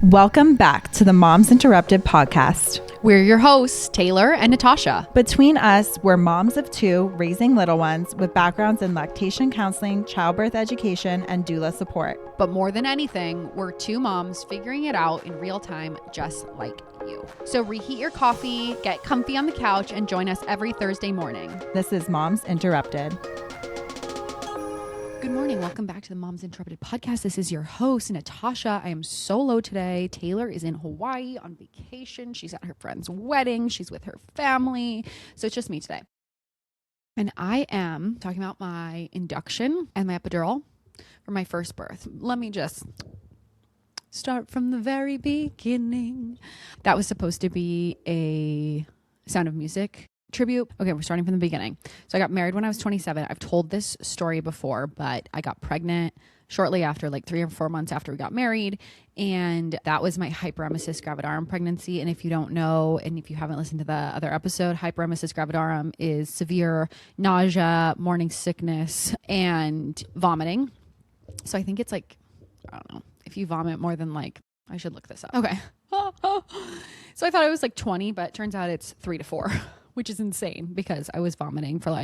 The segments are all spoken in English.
Welcome back to the Moms Interrupted podcast. We're your hosts, Taylor and Natasha. Between us, we're moms of two raising little ones with backgrounds in lactation counseling, childbirth education, and doula support. But more than anything, we're two moms figuring it out in real time, just like you. So reheat your coffee, get comfy on the couch, and join us every Thursday morning. This is Moms Interrupted. Good morning. Welcome back to the Moms Interrupted podcast. This is your host, Natasha. I am solo today. Taylor is in Hawaii on vacation. She's at her friend's wedding. She's with her family. So it's just me today. And I am talking about my induction and my epidural for my first birth. Let me just start from the very beginning. That was supposed to be a Sound of Music tribute. Okay, we're starting from the beginning. So I got married when I was 27. I've told this story before, but I got pregnant shortly after, like 3 or 4 months after we got married. And that was my hyperemesis gravidarum pregnancy. And if you don't know, and if you haven't listened to the other episode, hyperemesis gravidarum is severe nausea, morning sickness, and vomiting. So I think it's like, I don't know, if you vomit more than I should look this up. Okay. So I thought it was 20, but turns out it's 3 to 4. Which is insane because I was vomiting for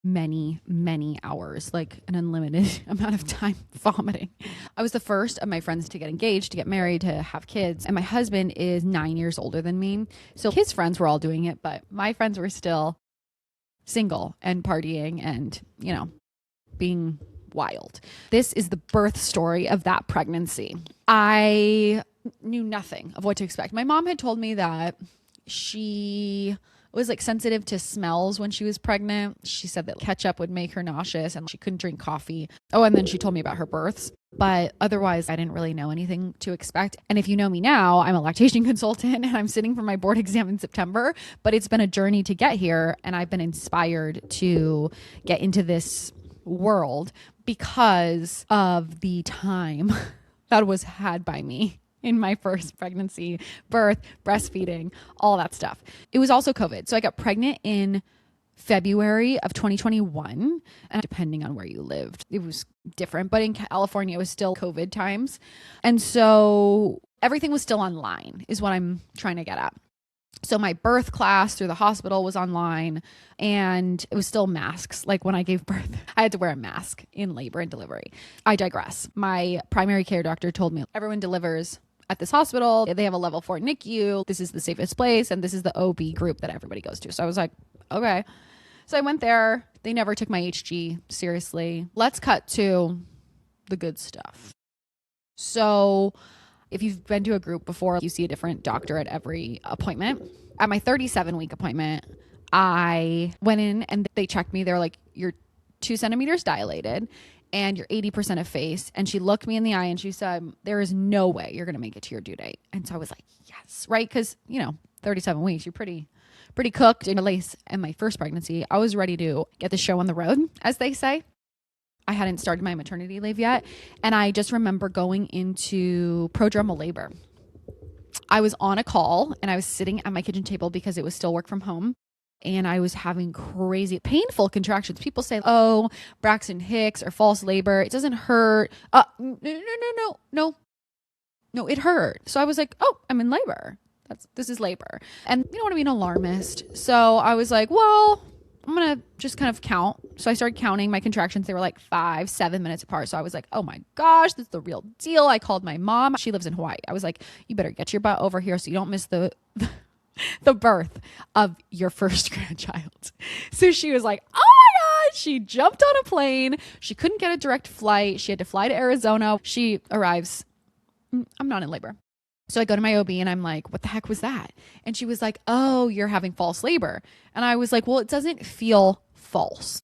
many, many hours, an unlimited amount of time vomiting. I was the first of my friends to get engaged, to get married, to have kids. And my husband is 9 years older than me. So his friends were all doing it, but my friends were still single and partying and, being wild. This is the birth story of that pregnancy. I knew nothing of what to expect. My mom had told me that she was sensitive to smells when she was pregnant. She said that ketchup would make her nauseous and she couldn't drink coffee. Oh, and then she told me about her births. But otherwise, I didn't really know anything to expect. And if you know me now, I'm a lactation consultant and I'm sitting for my board exam in September. But it's been a journey to get here. And I've been inspired to get into this world because of the time that was had by me in my first pregnancy, birth, breastfeeding, all that stuff. It was also COVID. So I got pregnant in February of 2021. And depending on where you lived, it was different. But in California, it was still COVID times. And so everything was still online is what I'm trying to get at. So my birth class through the hospital was online and it was still masks. When when I gave birth, I had to wear a mask in labor and delivery. I digress. My primary care doctor told me everyone delivers at this hospital. They have a level 4 NICU. This is the safest place. And this is the OB group that everybody goes to. So I was like, okay. So I went there. They never took my HG seriously. Let's cut to the good stuff. So if you've been to a group before, you see a different doctor at every appointment. At my 37-week appointment, I went in and they checked me. They're like, you're 2 centimeters dilated and you're 80% effaced. And she looked me in the eye and she said, there is no way you're going to make it to your due date. And so I was like, yes, right? Because, 37 weeks, you're pretty cooked. And at least in my first pregnancy, I was ready to get the show on the road, as they say. I hadn't started my maternity leave yet. And I just remember going into prodromal labor. I was on a call and I was sitting at my kitchen table because it was still work from home. And I was having crazy, painful contractions. People say, oh, Braxton Hicks or false labor. It doesn't hurt. No, it hurt. So I was like, oh, I'm in labor. This is labor. And you don't want to be an alarmist. So I was like, well, I'm going to just kind of count. So I started counting my contractions. They were 5-7 minutes apart. So I was like, oh my gosh, this is the real deal. I called my mom. She lives in Hawaii. I was like, you better get your butt over here so you don't miss the birth of your first grandchild. So she was like, oh my God. She jumped on a plane. She couldn't get a direct flight. She had to fly to Arizona. She arrives. I'm not in labor. So I go to my OB and I'm like, what the heck was that? And she was like, oh, you're having false labor. And I was like, well, it doesn't feel false.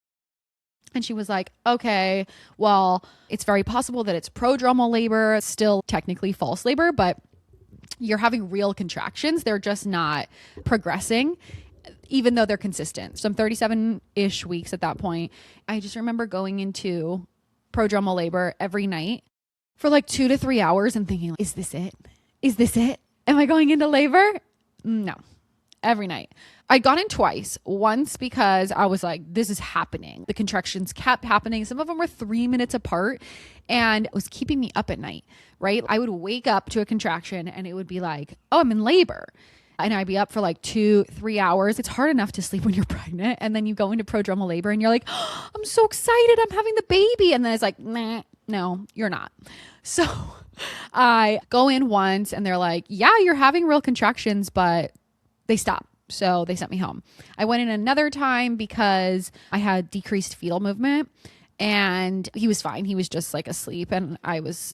And she was like, okay, well, it's very possible that it's prodromal labor. It's still technically false labor, but you're having real contractions. They're just not progressing, even though they're consistent. So I'm 37-ish weeks at that point. I just remember going into prodromal labor every night for 2 to 3 hours and thinking, is this it? Is this it? Am I going into labor? No. every night. I got in twice. Once because I was like, this is happening. The contractions kept happening. Some of them were 3 minutes apart and it was keeping me up at night, right? I would wake up to a contraction and it would be like, oh, I'm in labor. And I'd be up for like 2-3 hours. It's hard enough to sleep when you're pregnant. And then you go into prodromal labor and you're like, oh, I'm so excited. I'm having the baby. And then it's like, nah, no, you're not. So I go in once and they're like, yeah, you're having real contractions, but they stop. So they sent me home. I went in another time because I had decreased fetal movement and he was fine. He was just like asleep and I was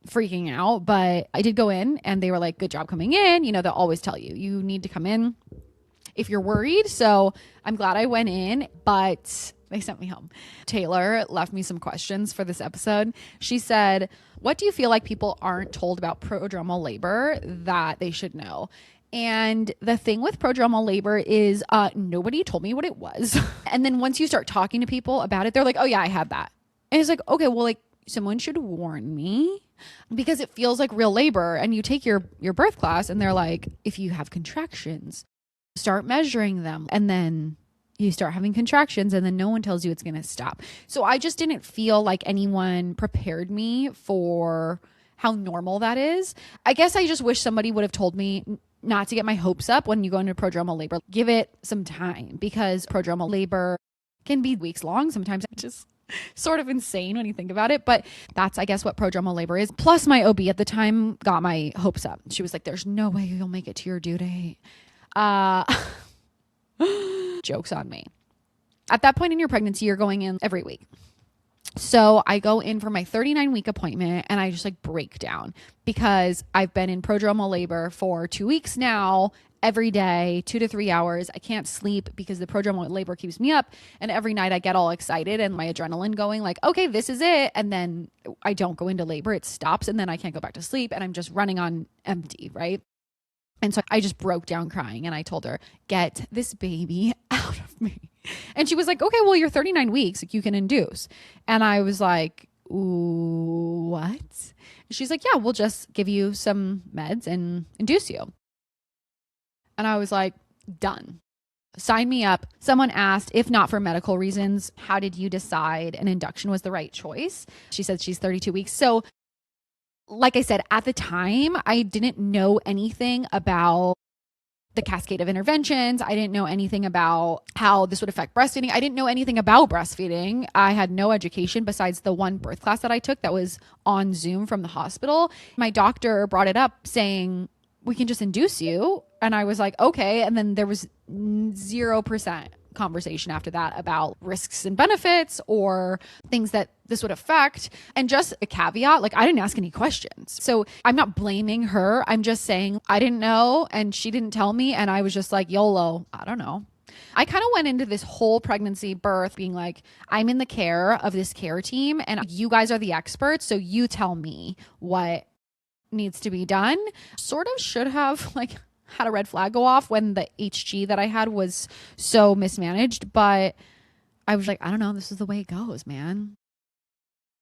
freaking out, but I did go in and they were like, good job coming in. You know, they'll always tell you, you need to come in if you're worried. So I'm glad I went in, but they sent me home. Taylor left me some questions for this episode. She said, what do you feel like people aren't told about prodromal labor that they should know? And the thing with prodromal labor is nobody told me what it was. And then once you start talking to people about it, they're like, oh yeah, I had that. And it's like, okay, well, like someone should warn me because it feels like real labor. And you take your birth class and they're like, if you have contractions, start measuring them. And then you start having contractions and then no one tells you it's going to stop. So I just didn't feel like anyone prepared me for how normal that is. I guess I just wish somebody would have told me not to get my hopes up when you go into prodromal labor. Give it some time because prodromal labor can be weeks long. Sometimes it's just sort of insane when you think about it. But that's, I guess, what prodromal labor is. Plus my OB at the time got my hopes up. She was like, there's no way you'll make it to your due date. Joke's on me. At that point in your pregnancy, you're going in every week. So I go in for my 39-week appointment and I just like break down because I've been in prodromal labor for 2 weeks now, every day, 2 to 3 hours. I can't sleep because the prodromal labor keeps me up. And every night I get all excited and my adrenaline going like, okay, this is it. And then I don't go into labor. It stops and then I can't go back to sleep and I'm just running on empty, right? And so I just broke down crying and I told her, get this baby out of me. And she was like, okay, well, you're 39 weeks. Like, you can induce. And I was like, ooh, what? And she's like, yeah, we'll just give you some meds and induce you. And I was like, done. Sign me up. Someone asked, if not for medical reasons, how did you decide an induction was the right choice? She said she's 32 weeks. So like I said, at the time, I didn't know anything about the cascade of interventions. I didn't know anything about how this would affect breastfeeding. I didn't know anything about breastfeeding. I had no education besides the one birth class that I took that was on Zoom from the hospital. My doctor brought it up saying, we can just induce you. And I was like, okay. And then there was 0% conversation after that about risks and benefits or things that this would affect. And just a caveat, like I didn't ask any questions. So I'm not blaming her. I'm just saying I didn't know and she didn't tell me. And I was just like, YOLO, I don't know. I kind of went into this whole pregnancy birth being like, I'm in the care of this care team and you guys are the experts. So you tell me what needs to be done. Sort of should have like had a red flag go off when the HG that I had was so mismanaged. But I was like, I don't know, this is the way it goes, man.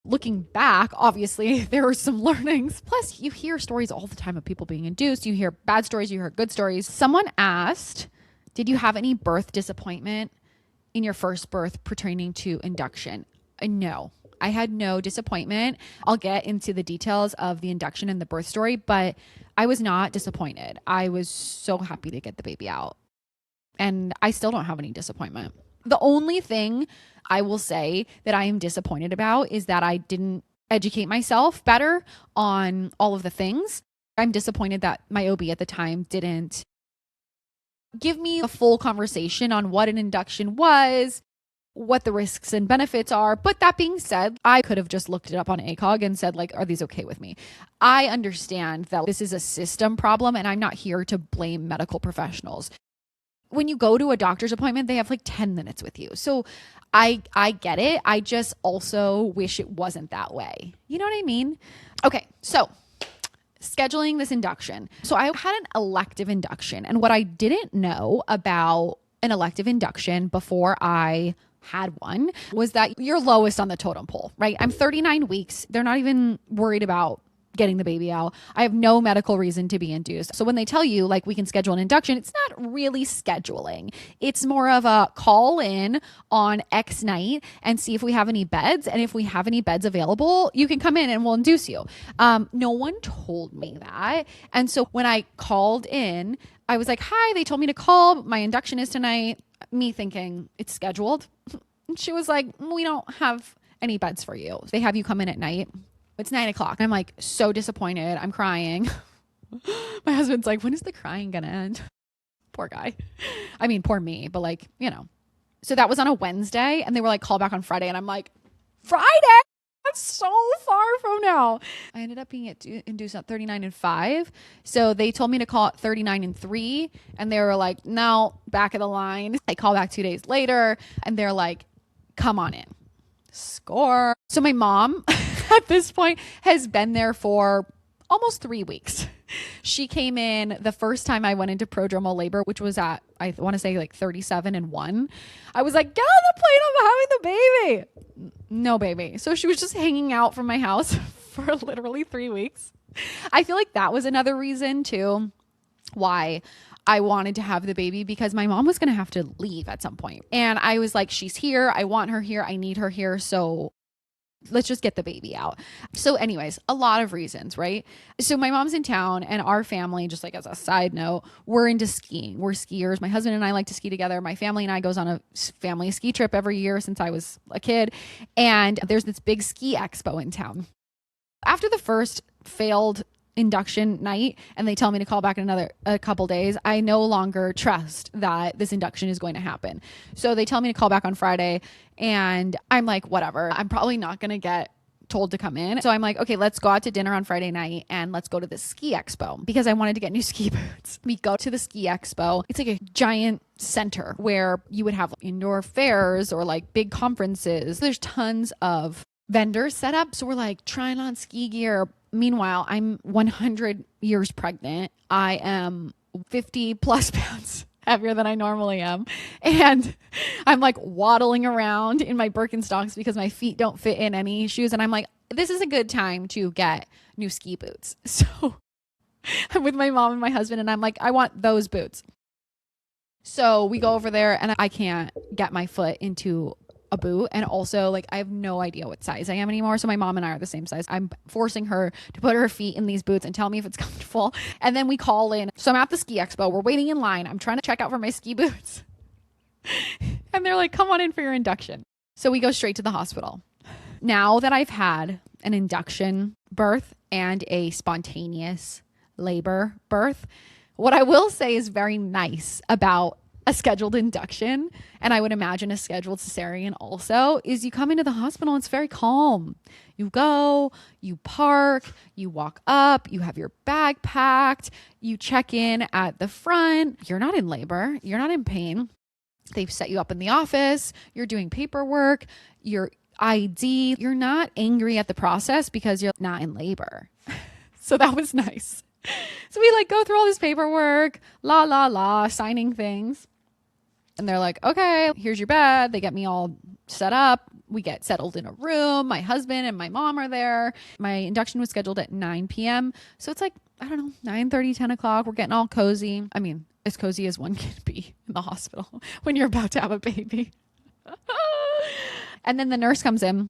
Looking back, obviously, there were some learnings. Plus, you hear stories all the time of people being induced. You hear bad stories, you hear good stories. Someone asked, did you have any birth disappointment in your first birth pertaining to induction? No. I had no disappointment. I'll get into the details of the induction and the birth story, but I was not disappointed. I was so happy to get the baby out. And I still don't have any disappointment. The only thing I will say that I am disappointed about is that I didn't educate myself better on all of the things. I'm disappointed that my OB at the time didn't give me a full conversation on what an induction was, what the risks and benefits are. But that being said, I could have just looked it up on ACOG and said, like, are these okay with me? I understand that this is a system problem and I'm not here to blame medical professionals. When you go to a doctor's appointment, they have like 10 minutes with you. So I get it. I just also wish it wasn't that way. You know what I mean? Okay, so scheduling this induction. So I had an elective induction. And what I didn't know about an elective induction before I had one was that you're lowest on the totem pole, right? I'm 39 weeks. They're not even worried about getting the baby out. I have no medical reason to be induced. So when they tell you like we can schedule an induction, it's not really scheduling. It's more of a call in on X night and see if we have any beds. And if we have any beds available, you can come in and we'll induce you. No one told me that. And so when I called in, I was like, hi, they told me to call. My induction is tonight. Me thinking it's scheduled. She was like, we don't have any beds for you. They have you come in at night. It's 9:00. I'm like so disappointed. I'm crying. My husband's like, when is the crying gonna end? Poor guy. I mean, poor me, but like, you know. So that was on a Wednesday and they were like, call back on Friday. And I'm like, Friday? That's so far from now. I ended up being induced at 39 and 5. So they told me to call at 39 and 3. And they were like, no, back of the line. I call back 2 days later and they're like, come on in. Score. So my mom at this point has been there for almost 3 weeks. She came in the first time I went into prodromal labor, which was at, I want to say like 37 and 1. I was like, get on the plane, I'm having the baby. No baby. So she was just hanging out from my house for literally 3 weeks. I feel like that was another reason too why I wanted to have the baby, because my mom was going to have to leave at some point. And I was like, she's here. I want her here. I need her here. So let's just get the baby out. So anyways, a lot of reasons, right? So my mom's in town and our family, just like as a side note, we're into skiing. We're skiers. My husband and I like to ski together. My family and I goes on a family ski trip every year since I was a kid. And there's this big ski expo in town. After the first failed induction night and they tell me to call back in a couple days, I no longer trust that this induction is going to happen. So they tell me to call back on Friday and I'm like, whatever, I'm probably not going to get told to come in. So I'm like, okay, let's go out to dinner on Friday night and let's go to the ski expo because I wanted to get new ski boots. We go to the ski expo. It's like a giant center where you would have indoor fairs or like big conferences. There's tons of vendors set up. So we're like trying on ski gear. Meanwhile, I'm 100 years pregnant. I am 50 plus pounds heavier than I normally am. And I'm like waddling around in my Birkenstocks because my feet don't fit in any shoes. And I'm like, this is a good time to get new ski boots. So I'm with my mom and my husband and I'm like, I want those boots. So we go over there and I can't get my foot into a boot. And also like, I have no idea what size I am anymore. So my mom and I are the same size. I'm forcing her to put her feet in these boots and tell me if it's comfortable. And then we call in. So I'm at the ski expo. We're waiting in line. I'm trying to check out for my ski boots. And they're like, come on in for your induction. So we go straight to the hospital. Now that I've had an induction birth and a spontaneous labor birth, what I will say is very nice about a scheduled induction, and I would imagine a scheduled cesarean also, is you come into the hospital and it's very calm. You go, you park, you walk up, you have your bag packed, you check in at the front. You're not in labor. You're not in pain. They've set you up in the office. You're doing paperwork, your ID. You're not angry at the process because you're not in labor. So that was nice. So we like go through all this paperwork, signing things. And they're like, okay, here's your bed. They get me all set up. We get settled in a room. My husband and my mom are there. My induction was scheduled at 9 p.m. So it's like, I don't know, 9:30, 10 o'clock. We're getting all cozy. I mean, as cozy as one can be in the hospital when you're about to have a baby. And then the nurse comes in.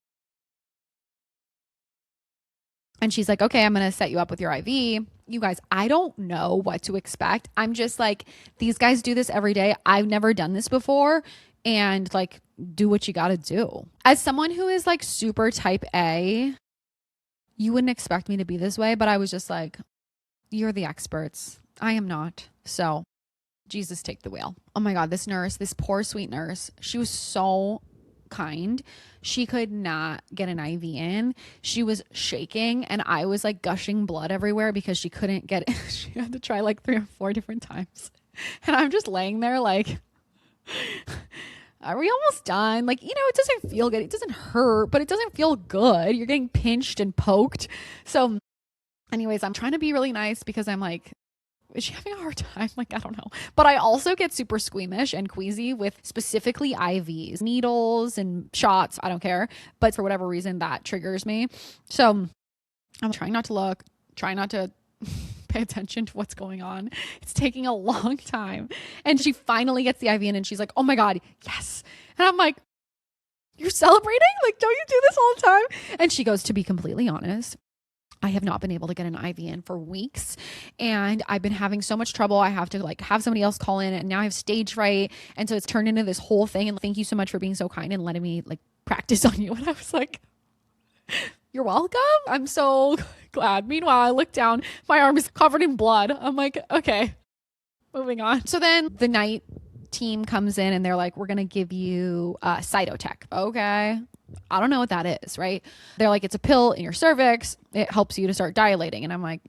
And she's like, okay, I'm going to set you up with your IV. You guys, I don't know what to expect. I'm just like, these guys do this every day. I've never done this before. And like, do what you got to do. As someone who is like super type A, you wouldn't expect me to be this way. But I was just like, you're the experts. I am not. So Jesus, take the wheel. Oh my God, this nurse, this poor sweet nurse, she was so kind. She could not get an IV in. She was shaking and I was like gushing blood everywhere because she couldn't get it. She had to try like 3 or 4 different times. And I'm just laying there like, are we almost done? Like, you know, it doesn't feel good. It doesn't hurt, but it doesn't feel good. You're getting pinched and poked. So anyways, I'm trying to be really nice because I'm like, is she having a hard time? Like, I don't know. But I also get super squeamish and queasy with specifically IVs, needles and shots. I don't care. But for whatever reason, that triggers me. So I'm trying not to look. try not to pay attention to what's going on. It's taking a long time. And she finally gets the IV in and she's like, oh my God, yes. And I'm like, you're celebrating? Like, don't you do this all the time? And she goes, to be completely honest, I have not been able to get an IV in for weeks and I've been having so much trouble. I have to like have somebody else call in and now I have stage fright. And so it's turned into this whole thing. And thank you so much for being so kind and letting me like practice on you. And I was like, you're welcome. I'm so glad. Meanwhile, I look down, my arm is covered in blood. I'm like, okay, moving on. So then the night team comes in and they're like, we're going to give you Cytotec. Okay. I don't know what that is, right? They're like, it's a pill in your cervix. It helps you to start dilating. And I'm like,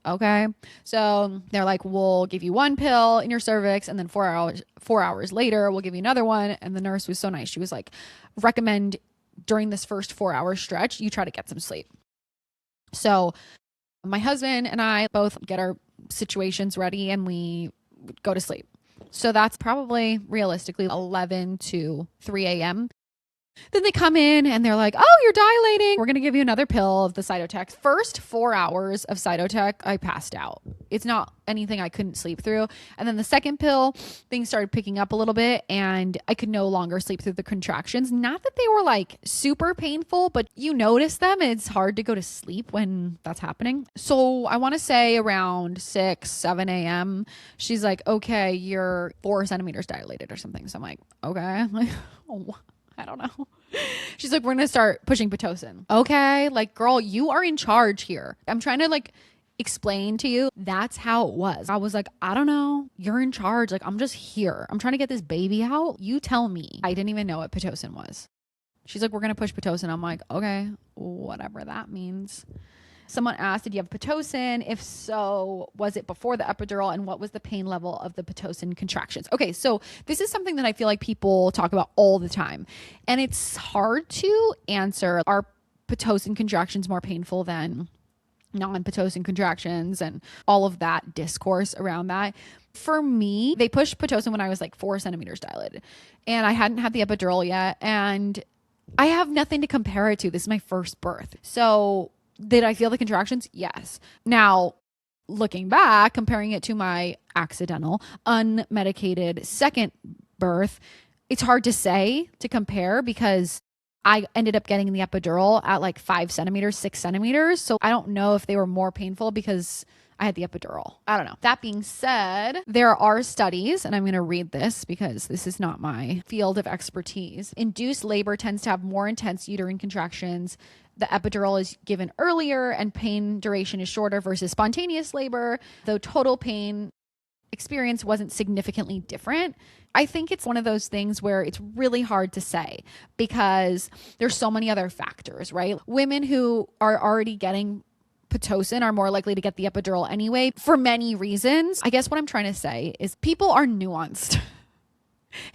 okay. So they're like, we'll give you one pill in your cervix. And then 4 hours later, we'll give you another one. And the nurse was so nice. She was like, recommend during this first 4-hour stretch, you try to get some sleep. So my husband and I both get our situations ready and we go to sleep. So that's probably realistically 11 to 3 a.m. Then they come in and they're like, oh, you're dilating. We're going to give you another pill of the Cytotec. First 4 hours of Cytotec, I passed out. It's not anything I couldn't sleep through. And then the second pill, things started picking up a little bit and I could no longer sleep through the contractions. Not that they were like super painful, but you notice them. It's hard to go to sleep when that's happening. So I want to say around 6, 7 a.m., she's like, okay, you're 4 centimeters dilated or something. So I'm like, okay. I'm like, oh, I don't know. She's like, we're going to start pushing Pitocin. Okay. Like, girl, you are in charge here. I'm trying to like explain to you. That's how it was. I was like, I don't know. You're in charge. Like, I'm just here. I'm trying to get this baby out. You tell me. I didn't even know what Pitocin was. She's like, we're going to push Pitocin. I'm like, okay, whatever that means. Someone asked, did you have Pitocin? If so, was it before the epidural? And what was the pain level of the Pitocin contractions? Okay, so this is something that I feel like people talk about all the time. And it's hard to answer. Are Pitocin contractions more painful than non-Pitocin contractions and all of that discourse around that? For me, they pushed Pitocin when I was like 4 centimeters dilated. And I hadn't had the epidural yet. And I have nothing to compare it to. This is my first birth. So did I feel the contractions? Yes. Now, looking back, comparing it to my accidental, unmedicated second birth, it's hard to say to compare because I ended up getting the epidural at like 5 centimeters, 6 centimeters. So I don't know if they were more painful because I had the epidural. I don't know. That being said, there are studies, and I'm going to read this because this is not my field of expertise. Induced labor tends to have more intense uterine contractions. The epidural is given earlier and pain duration is shorter versus spontaneous labor, though total pain experience wasn't significantly different. I think it's one of those things where it's really hard to say because there's so many other factors, right? Women who are already getting Pitocin are more likely to get the epidural anyway for many reasons. I guess what I'm trying to say is people are nuanced.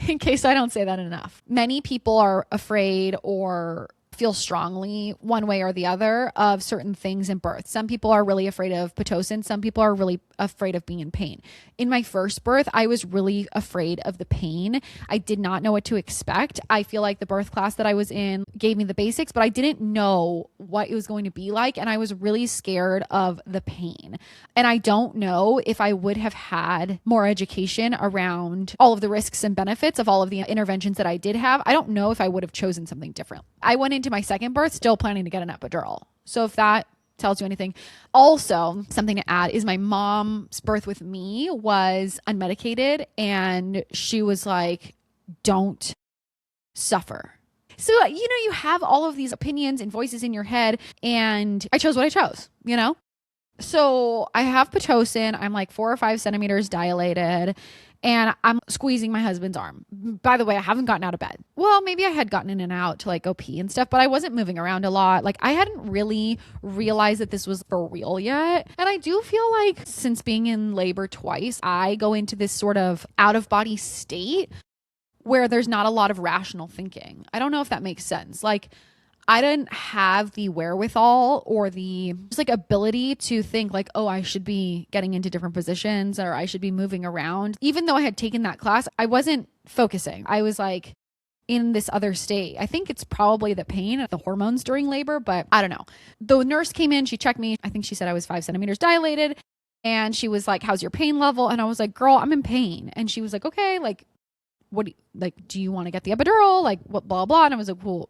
In case I don't say that enough. Many people are afraid or feel strongly one way or the other of certain things in birth. Some people are really afraid of Pitocin. Some people are really afraid of being in pain. In my first birth, I was really afraid of the pain. I did not know what to expect. I feel like the birth class that I was in gave me the basics, but I didn't know what it was going to be like. And I was really scared of the pain. And I don't know if I would have had more education around all of the risks and benefits of all of the interventions that I did have. I don't know if I would have chosen something different. I went into my second birth still planning to get an epidural. So if that tells you anything. Also, something to add is my mom's birth with me was unmedicated and she was like, don't suffer. So, you have all of these opinions and voices in your head and I chose what I chose, So I have Pitocin. I'm like 4 or 5 centimeters dilated and I'm squeezing my husband's arm. By the way, I haven't gotten out of bed. Well, maybe I had gotten in and out to like go pee and stuff, but I wasn't moving around a lot. Like I hadn't really realized that this was for real yet. And I do feel like since being in labor twice, I go into this sort of out of body state where there's not a lot of rational thinking. I don't know if that makes sense. Like I didn't have the wherewithal or the just like ability to think like, oh, I should be getting into different positions or I should be moving around. Even though I had taken that class, I wasn't focusing. I was like in this other state. I think it's probably the pain of the hormones during labor, but I don't know. The nurse came in, she checked me. I think she said I was 5 centimeters dilated. And she was like, how's your pain level? And I was like, girl, I'm in pain. And she was like, okay, like, what do you, like, do you want to get the epidural? Like, what, blah, blah. And I was like, well,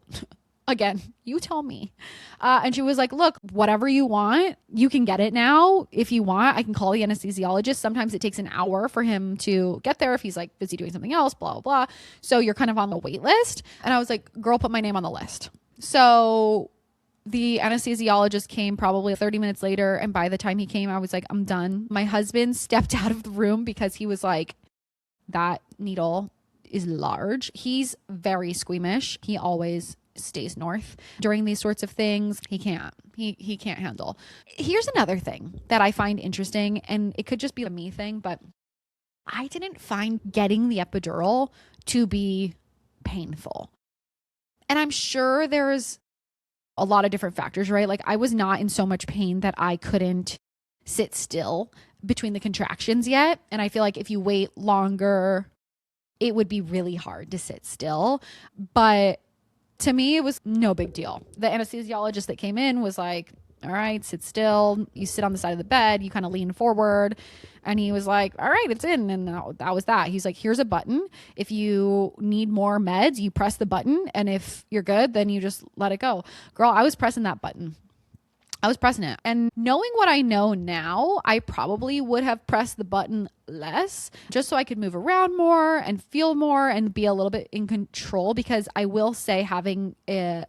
again, you tell me. And she was like, look, whatever you want, you can get it now. If you want, I can call the anesthesiologist. Sometimes it takes an hour for him to get there if he's like busy doing something else, blah, blah, blah. So you're kind of on the wait list. And I was like, girl, put my name on the list. So the anesthesiologist came probably 30 minutes later. And by the time he came, I was like, I'm done. My husband stepped out of the room because he was like, that needle is large. He's very squeamish. He always stays north during these sorts of things. He can't handle. Here's another thing that I find interesting, and it could just be a me thing, but I didn't find getting the epidural to be painful. And I'm sure there's a lot of different factors, right? Like I was not in so much pain that I couldn't sit still between the contractions yet. And I feel like if you wait longer, it would be really hard to sit still. But to me, it was no big deal. The anesthesiologist that came in was like, all right, sit still. You sit on the side of the bed. You kind of lean forward. And he was like, all right, it's in. And that was that. He's like, here's a button. If you need more meds, you press the button. And if you're good, then you just let it go. Girl, I was pressing that button. I was pressing it. And knowing what I know now, I probably would have pressed the button less just so I could move around more and feel more and be a little bit in control. Because I will say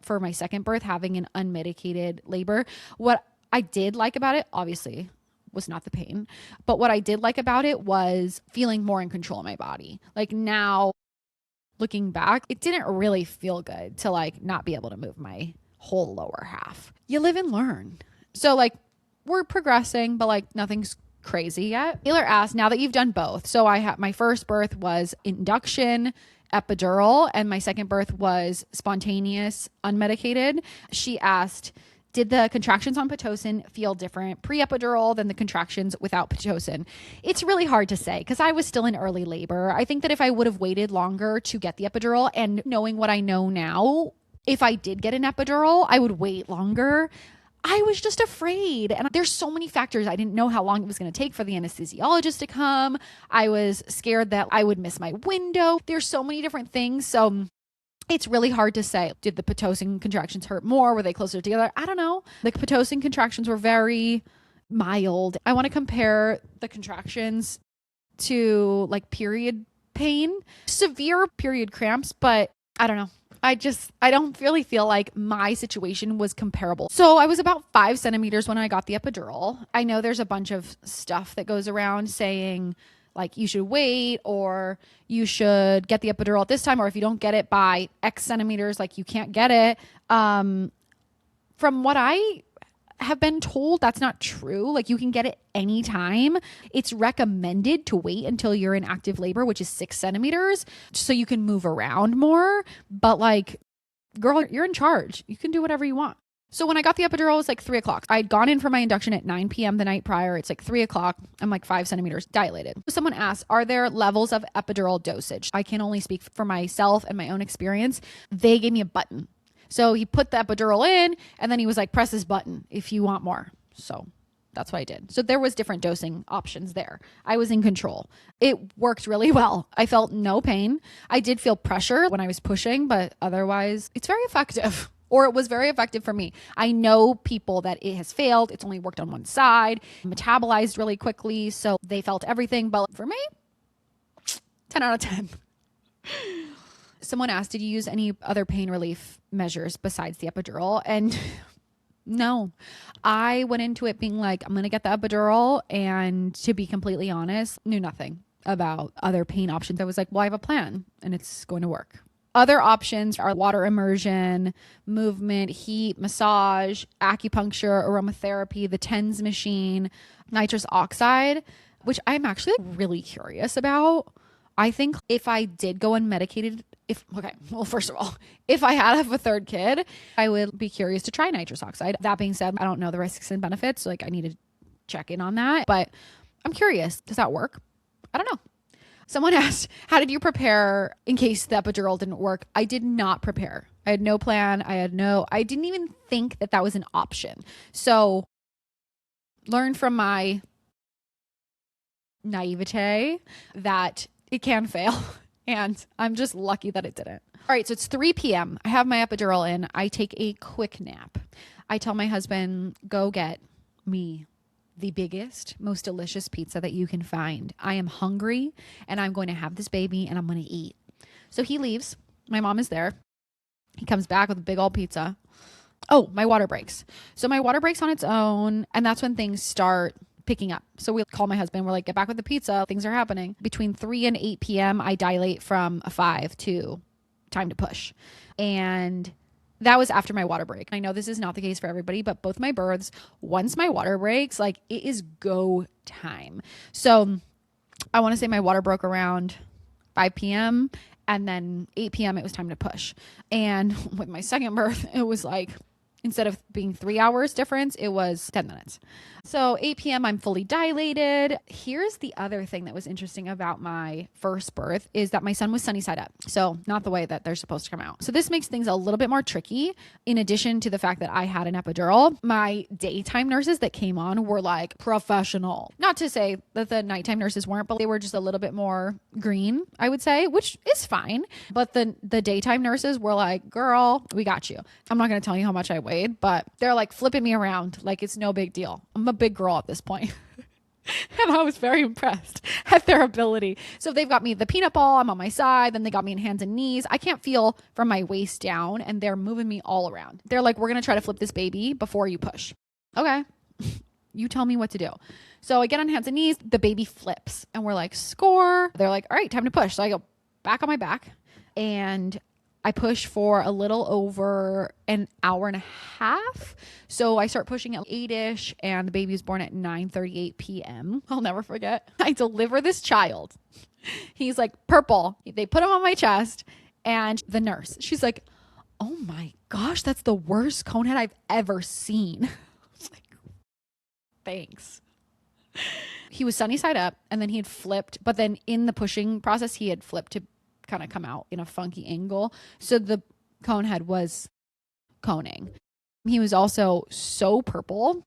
for my second birth, having an unmedicated labor, what I did like about it, obviously, was not the pain. But what I did like about it was feeling more in control of my body. Like now, looking back, it didn't really feel good to like not be able to move my whole lower half. You live and learn. So like we're progressing, but like nothing's crazy yet. Taylor asked, now that you've done both. So my first birth was induction, epidural, and my second birth was spontaneous, unmedicated. She asked, did the contractions on Pitocin feel different pre-epidural than the contractions without Pitocin? It's really hard to say because I was still in early labor. I think that if I would have waited longer to get the epidural and knowing what I know now, if I did get an epidural, I would wait longer. I was just afraid. And there's so many factors. I didn't know how long it was going to take for the anesthesiologist to come. I was scared that I would miss my window. There's so many different things. So it's really hard to say. Did the Pitocin contractions hurt more? Were they closer together? I don't know. The Pitocin contractions were very mild. I want to compare the contractions to like period pain, severe period cramps, but I don't know. I don't really feel like my situation was comparable. So I was about 5 centimeters when I got the epidural. I know there's a bunch of stuff that goes around saying like you should wait or you should get the epidural at this time, or if you don't get it by X centimeters, like you can't get it. From what I have been told, that's not true. Like you can get it anytime. It's recommended to wait until you're in active labor, which is 6 centimeters, so you can move around more. But like, girl, you're in charge. You can do whatever you want. So when I got the epidural, it was like 3 o'clock. I'd gone in for my induction at 9 p.m. the night prior. It's like 3 o'clock. I'm like 5 centimeters dilated. Someone asked, are there levels of epidural dosage? I can only speak for myself and my own experience. They gave me a button. So he put the epidural in and then he was like, press this button if you want more. So that's what I did. So there was different dosing options there. I was in control. It worked really well. I felt no pain. I did feel pressure when I was pushing, but otherwise it's very effective. Or it was very effective for me. I know people that it has failed. It's only worked on one side, metabolized really quickly. So they felt everything. But for me, 10 out of 10. Someone asked, did you use any other pain relief measures besides the epidural? And no, I went into it being like, I'm going to get the epidural. And to be completely honest, knew nothing about other pain options. I was like, well, I have a plan and it's going to work. Other options are water immersion, movement, heat, massage, acupuncture, aromatherapy, the TENS machine, nitrous oxide, which I'm actually really curious about. I think if I did go unmedicated, first of all, if I had a third kid, I would be curious to try nitrous oxide. That being said, I don't know the risks and benefits. So like I need to check in on that, but I'm curious. Does that work? I don't know. Someone asked, how did you prepare in case the epidural didn't work? I did not prepare. I had no plan. I didn't even think that was an option. So learn from my naivete that it can fail. And I'm just lucky that it didn't. All right, so it's 3 p.m. I have my epidural in. I take a quick nap. I tell my husband, go get me the biggest, most delicious pizza that you can find. I am hungry and I'm going to have this baby and I'm going to eat. So he leaves. My mom is there. He comes back with a big old pizza. Oh, my water breaks. So my water breaks on its own. And that's when things start picking up. So we call my husband. We're like, get back with the pizza. Things are happening. Between 3 and 8 p.m., I dilate from a 5 to time to push. And that was after my water break. I know this is not the case for everybody, but both my births, once my water breaks, like it is go time. So I want to say my water broke around 5 p.m. and then 8 p.m. it was time to push. And with my second birth, it was like, instead of being 3 hours difference, it was 10 minutes. So 8 p.m. I'm fully dilated. Here's the other thing that was interesting about my first birth is that my son was sunny side up. So not the way that they're supposed to come out. So this makes things a little bit more tricky. In addition to the fact that I had an epidural, my daytime nurses that came on were like professional. Not to say that the nighttime nurses weren't, but they were just a little bit more green, I would say, which is fine. But the daytime nurses were like, girl, we got you. I'm not going to tell you how much I weighed, but they're like flipping me around like it's no big deal. I'm a big girl at this point. And I was very impressed at their ability. So they've got me the peanut ball, I'm on my side, then they got me in hands and knees. I can't feel from my waist down and they're moving me all around. They're like, we're going to try to flip this baby before you push. Okay. You tell me what to do. So I get on hands and knees, the baby flips and we're like, score. They're like, all right, time to push. So I go back on my back and I push for a little over an hour and a half. So I start pushing at 8-ish and the baby was born at 9:38 p.m. I'll never forget. I deliver this child. He's like purple. They put him on my chest and the nurse, she's like, oh my gosh, that's the worst cone head I've ever seen. I was like, thanks. He was sunny side up and then he had flipped, but then in the pushing process, he had flipped to kind of come out in a funky angle. So the cone head was coning. He was also so purple.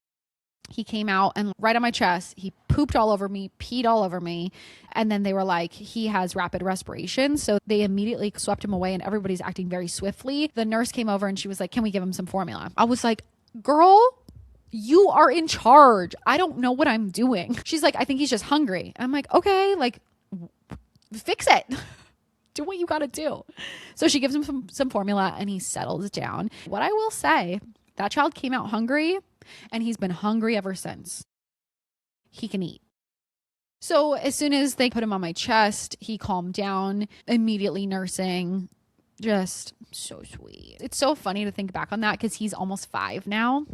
He came out and right on my chest, he pooped all over me, peed all over me. And then they were like, he has rapid respiration. So they immediately swept him away and everybody's acting very swiftly. The nurse came over and she was like, can we give him some formula? I was like, girl, you are in charge. I don't know what I'm doing. She's like, I think he's just hungry. And I'm like, okay, like fix it. Do what you got to do. So she gives him some formula and he settles down. What I will say, that child came out hungry and he's been hungry ever since. He can eat. So as soon as they put him on my chest, he calmed down, immediately nursing. Just so sweet. It's so funny to think back on that because he's almost 5 now.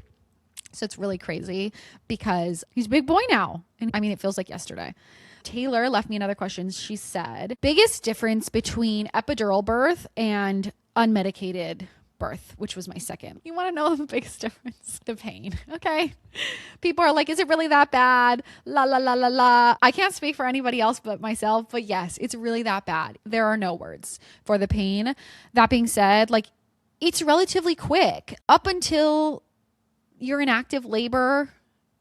So it's really crazy because he's a big boy now. And I mean, it feels like yesterday. Taylor left me another question. She said, biggest difference between epidural birth and unmedicated birth, which was my second. You want to know the biggest difference? The pain. Okay. People are like, is it really that bad? La, la, la, la, la. I can't speak for anybody else but myself, but yes, it's really that bad. There are no words for the pain. That being said, like it's relatively quick up until you're in active labor.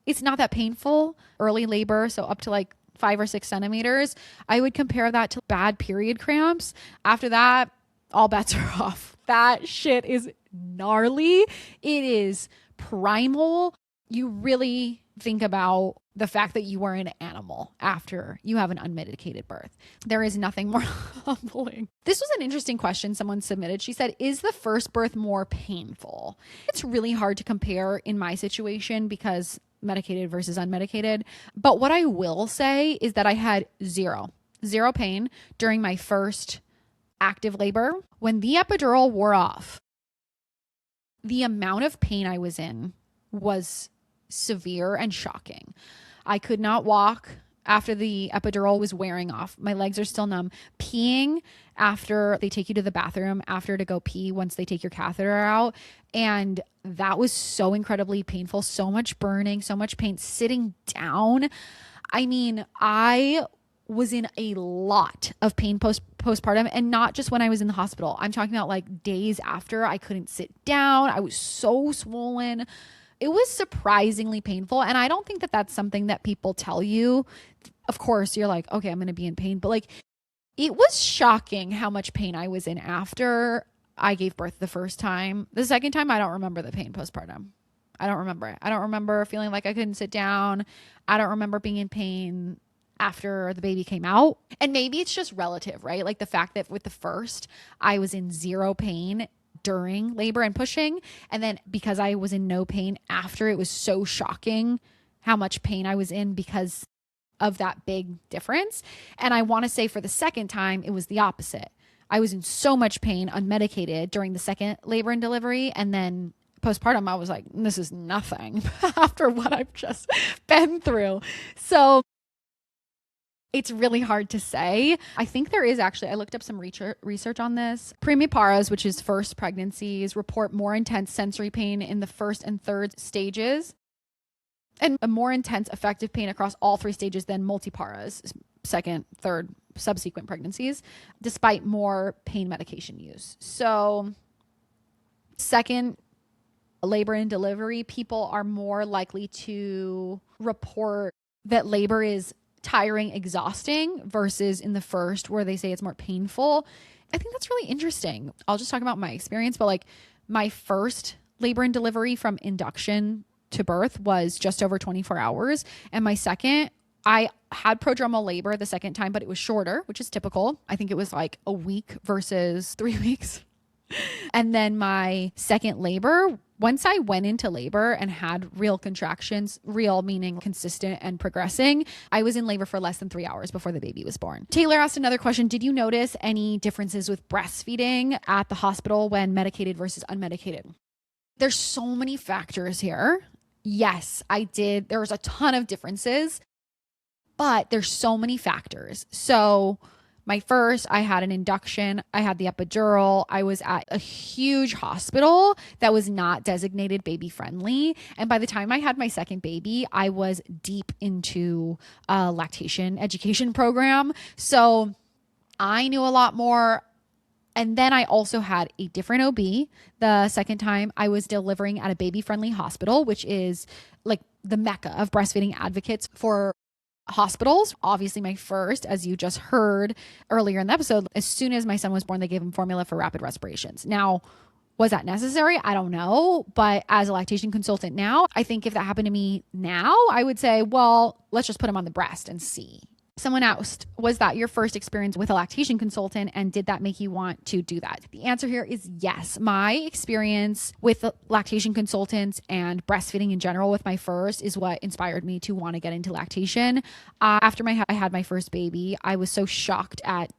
It's not that painful. Early labor. So up to like 5 or 6 centimeters. I would compare that to bad period cramps. After that, all bets are off. That shit is gnarly. It is primal. You really think about the fact that you are an animal after you have an unmedicated birth. There is nothing more humbling. This was an interesting question someone submitted. She said, is the first birth more painful? It's really hard to compare in my situation because medicated versus unmedicated. But what I will say is that I had zero pain during my first active labor. When the epidural wore off, the amount of pain I was in was severe and shocking. I could not walk after the epidural was wearing off. My legs are still numb. Peeing after they take you to the bathroom, after to go pee once they take your catheter out. And that was so incredibly painful. So much burning, so much pain. Sitting down. I mean, I was in a lot of pain postpartum, and not just when I was in the hospital. I'm talking about like days after. I couldn't sit down. I was so swollen. It was surprisingly painful. And I don't think that that's something that people tell you. Of course, you're like, okay, I'm going to be in pain. But like, it was shocking how much pain I was in after I gave birth the first time. The second time, I don't remember the pain postpartum. I don't remember it. I don't remember feeling like I couldn't sit down. I don't remember being in pain after the baby came out. And maybe it's just relative, right? Like the fact that with the first, I was in zero pain during labor and pushing. And then because I was in no pain after, it was so shocking how much pain I was in because of that big difference. And I want to say for the second time, it was the opposite. I was in so much pain, unmedicated during the second labor and delivery. And then postpartum, I was like, this is nothing after what I've just been through. So it's really hard to say. I think there is actually, I looked up some research on this. Primiparas, which is first pregnancies, report more intense sensory pain in the first and third stages, and a more intense effective pain across all three stages than multiparas, second, third, subsequent pregnancies, despite more pain medication use. So second labor and delivery, people are more likely to report that labor is tiring, exhausting versus in the first where they say it's more painful. I think that's really interesting. I'll just talk about my experience, but like my first labor and delivery from induction to birth was just over 24 hours. And my second, I had prodromal labor the second time, but it was shorter, which is typical. I think it was like a week versus 3 weeks. And then my second labor, once I went into labor and had real contractions, real meaning consistent and progressing, I was in labor for less than 3 hours before the baby was born. Taylor asked another question. Did you notice any differences with breastfeeding at the hospital when medicated versus unmedicated? There's so many factors here. Yes, I did. There was a ton of differences, but there's so many factors. So my first, I had an induction. I had the epidural. I was at a huge hospital that was not designated baby friendly. And by the time I had my second baby, I was deep into a lactation education program. So I knew a lot more. And then I also had a different OB. The second time I was delivering at a baby friendly hospital, which is like the mecca of breastfeeding advocates for hospitals. Obviously my first, as you just heard earlier in the episode, as soon as my son was born, they gave him formula for rapid respirations. Now, was that necessary? I don't know. But as a lactation consultant now, I think if that happened to me now, I would say, well, let's just put him on the breast and see. Someone asked, was that your first experience with a lactation consultant, and did that make you want to do that? The answer here is yes. My experience with lactation consultants and breastfeeding in general with my first is what inspired me to want to get into lactation. After I had my first baby, I was so shocked at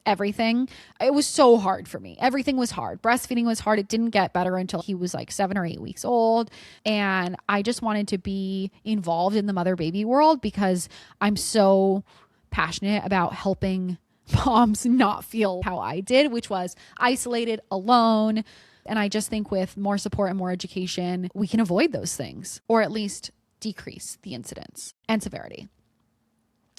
everything. It was so hard for me. Everything was hard. Breastfeeding was hard. It didn't get better until he was like 7 or 8 weeks old. And I just wanted to be involved in the mother baby world because I'm so passionate about helping moms not feel how I did, which was isolated, alone. And I just think with more support and more education, we can avoid those things, or at least decrease the incidence and severity.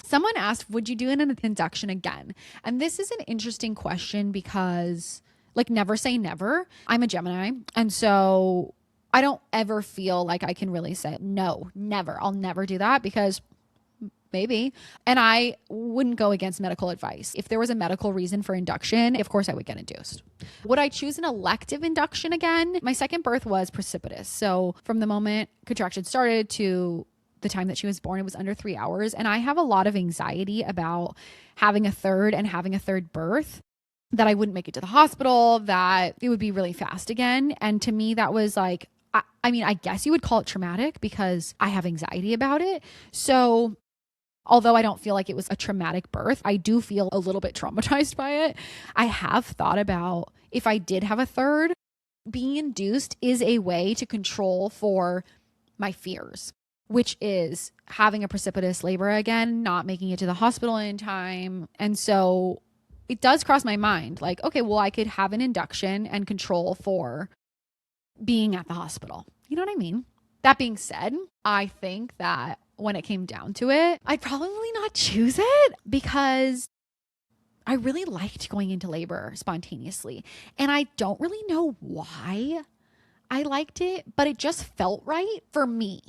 Someone asked, would you do an induction again? And this is an interesting question because, like, never say never. I'm a Gemini. And so I don't ever feel like I can really say, no, never. I'll never do that because maybe. And I wouldn't go against medical advice. If there was a medical reason for induction, of course I would get induced. Would I choose an elective induction again? My second birth was precipitous. So from the moment contraction started to the time that she was born, it was under 3 hours. And I have a lot of anxiety about having a third birth, that I wouldn't make it to the hospital, that it would be really fast again. And to me, that was like, I mean, I guess you would call it traumatic because I have anxiety about it. So although I don't feel like it was a traumatic birth, I do feel a little bit traumatized by it. I have thought about if I did have a third, being induced is a way to control for my fears, which is having a precipitous labor again, not making it to the hospital in time. And so it does cross my mind like, okay, well, I could have an induction and control for being at the hospital. You know what I mean? That being said, I think that when it came down to it, I'd probably not choose it because I really liked going into labor spontaneously. And I don't really know why I liked it, but it just felt right for me.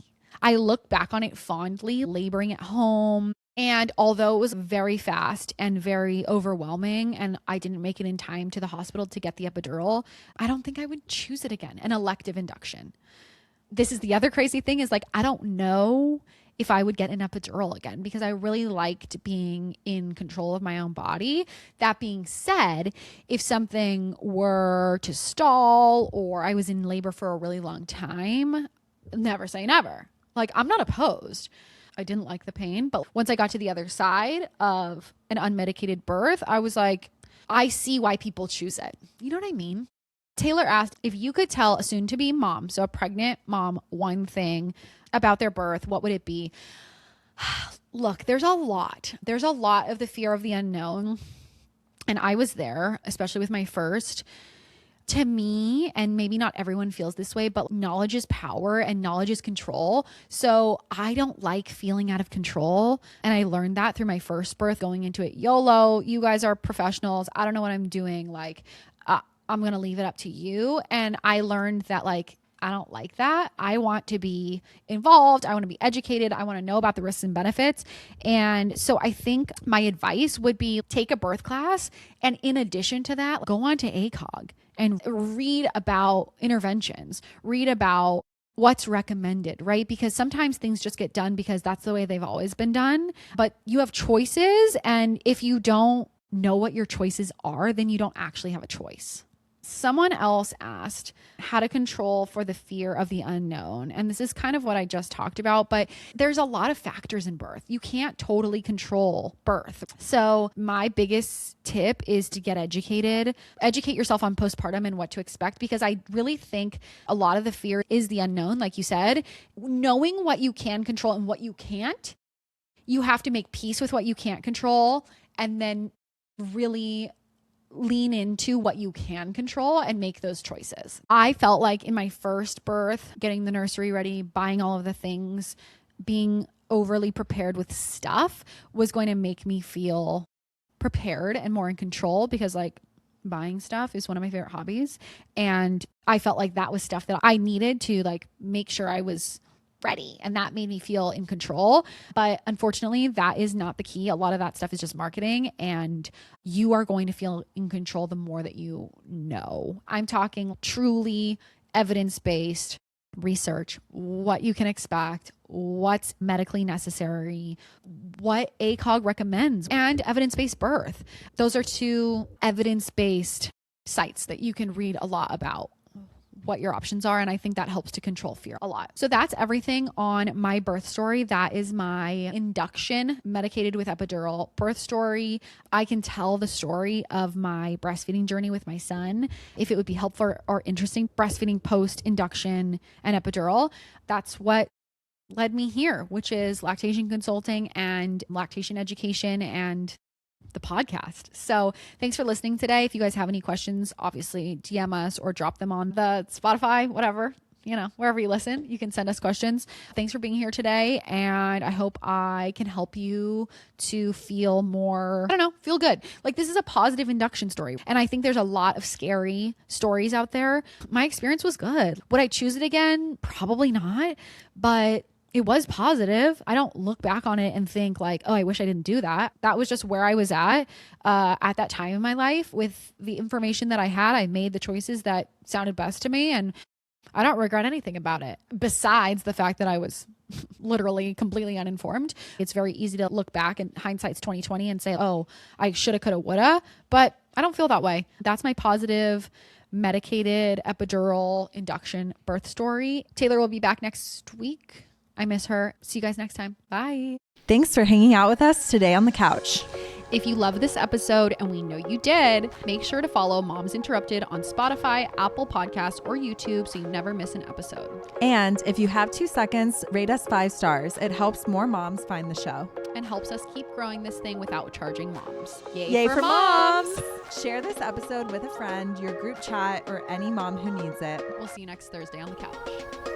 I look back on it fondly, laboring at home. And although it was very fast and very overwhelming and I didn't make it in time to the hospital to get the epidural, I don't think I would choose it again, an elective induction. This is the other crazy thing is like, I don't know if I would get an epidural again because I really liked being in control of my own body. That being said, if something were to stall or I was in labor for a really long time, never say never. Like, I'm not opposed. I didn't like the pain, but once I got to the other side of an unmedicated birth, I was like, I see why people choose it. You know what I mean? Taylor asked if you could tell a soon-to-be mom, so a pregnant mom, one thing about their birth, what would it be? Look, there's a lot. There's a lot of the fear of the unknown. And I was there, especially with my first. To me, and maybe not everyone feels this way, but knowledge is power and knowledge is control. So I don't like feeling out of control. And I learned that through my first birth, going into it YOLO. You guys are professionals. I don't know what I'm doing. Like, I'm going to leave it up to you. And I learned that like, I don't like that. I want to be involved. I want to be educated. I want to know about the risks and benefits. And so I think my advice would be take a birth class. And in addition to that, go on to ACOG and read about interventions, read about what's recommended, right? Because sometimes things just get done because that's the way they've always been done. But you have choices. And if you don't know what your choices are, then you don't actually have a choice. Someone else asked how to control for the fear of the unknown. And this is kind of what I just talked about, but there's a lot of factors in birth. You can't totally control birth. So my biggest tip is to get educated, educate yourself on postpartum and what to expect, because I really think a lot of the fear is the unknown. Like you said, knowing what you can control and what you can't, you have to make peace with what you can't control and then really lean into what you can control and make those choices. I felt like in my first birth, getting the nursery ready, buying all of the things, being overly prepared with stuff was going to make me feel prepared and more in control because like buying stuff is one of my favorite hobbies. And I felt like that was stuff that I needed to like make sure I was ready. And that made me feel in control. But unfortunately, that is not the key. A lot of that stuff is just marketing and you are going to feel in control the more that you know. I'm talking truly evidence-based research, what you can expect, what's medically necessary, what ACOG recommends, and evidence-based birth. Those are two evidence-based sites that you can read a lot about what your options are. And I think that helps to control fear a lot. So that's everything on my birth story. That is my induction medicated with epidural birth story. I can tell the story of my breastfeeding journey with my son. If it would be helpful or interesting, breastfeeding post induction and epidural, that's what led me here, which is lactation consulting and lactation education and the podcast. So thanks for listening today. If you guys have any questions, obviously DM us or drop them on the Spotify, whatever, you know, wherever you listen, you can send us questions. Thanks for being here today. And I hope I can help you to feel more, I don't know, feel good. Like this is a positive induction story. And I think there's a lot of scary stories out there. My experience was good. Would I choose it again? Probably not, but it was positive. I don't look back on it and think like, oh, I wish I didn't do that. That was just where I was at that time in my life with the information that I had. I made the choices that sounded best to me and I don't regret anything about it besides the fact that I was literally completely uninformed. It's very easy to look back and hindsight's 2020 and say, oh, I shoulda, coulda, woulda, but I don't feel that way. That's my positive medicated epidural induction birth story. Taylor will be back next week. I miss her. See you guys next time. Bye. Thanks for hanging out with us today on the couch. If you love this episode, and we know you did, make sure to follow Moms Interrupted on Spotify, Apple Podcasts, or YouTube so you never miss an episode. And if you have 2 seconds, rate us 5 stars. It helps more moms find the show. And helps us keep growing this thing without charging moms. Yay for moms! Share this episode with a friend, your group chat, or any mom who needs it. We'll see you next Thursday on the couch.